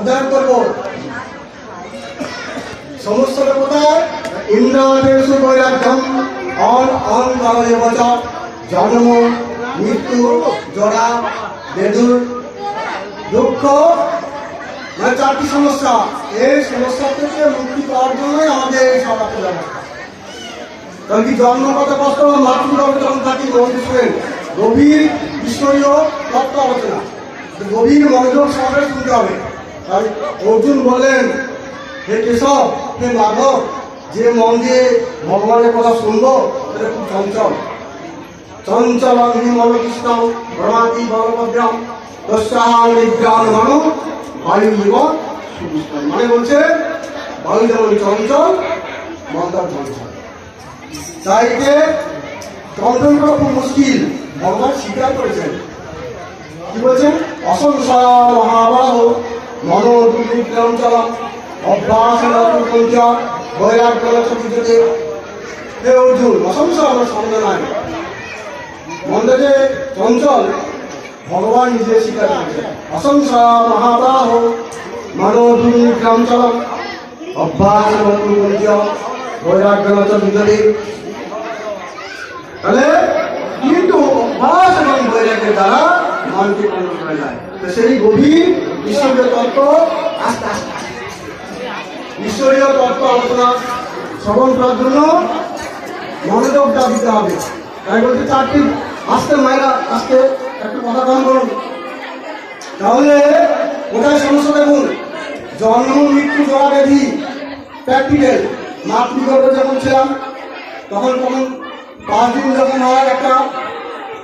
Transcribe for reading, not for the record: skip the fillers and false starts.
অধ্যয়ন করব। সমস্ত কোথায় ইন্দ্রাদেশু বৈরাগ্যম অন অন বচ জন্ম মৃত্যু জরা বেদুর দুঃখ, মানে চারটি সমস্যা। এই সমস্যা থেকে মুক্তি পাওয়ার জন্যই আমাদের এই সমাজে ব্যবস্থা। কারণ কি জন্মগত কষ্ট মাতৃগর্ভে যখন থাকি গভীর ঈশ্বরীয় তত্ত্ব আলোচনা, গভীর মনোযোগ সহকারে শুনতে হবে। তাই অর্জুন বললেন, হে কেশব, হে মাধব, যে মন দিয়ে ভগবানের কথা শুনবো সেটা খুব চঞ্চল। চঞ্চল মনকৃষ্ণ ভ্রমাতি বলভদ্রাম দস্যাং বিজ্ঞান মানো বায়ু জীবন। মানে বলছে বায়ু যেমন চঞ্চল, মন্দার চঞ্চল। তাই একে কন্ট্রোল করা খুব মুশকিল। ভগবান স্বীকার করেছেন, কি বলছেন? অসংশয় মহাবাহ মনো দুর্বিক্রমচলম অভ্যাস বৈরাগ্য চতুর্থে। হে অর্জুন, অসংশয় আমার সন্দেহ নাই, মনটা যে চঞ্চল ভগবান নিজে স্বীকার করেছেন। অসংশয় মহাবাহ মনো দুর্বিক্রমচলম অভ্যাস বৈরাগ্য চতুর্থে। তাহলে কিন্তু অভ্যাস এবং বৈরাগ্যের দ্বারা মনকে কন্ট্রোল করা যায়। তো সেই গভীর ঈশ্বরীয় তত্ত্ব আস্তে আস্তে ঈশ্বরীয় তত্ত্ব আলোচনা শ্রবণ করার জন্য মনোযোগটা দিতে হবে। তাই বলতে চারটি আস্তে মায়েরা আস্তে একটু কথা কম করুন, তাহলে কোথায় সমস্যা দেখুন। জন্ম মৃত্যু জরা ব্যাধি প্র্যাকটিক্যাল। মাতৃগর্ভে যখন ছিলাম তখন 5 দিন যখন হয় একটা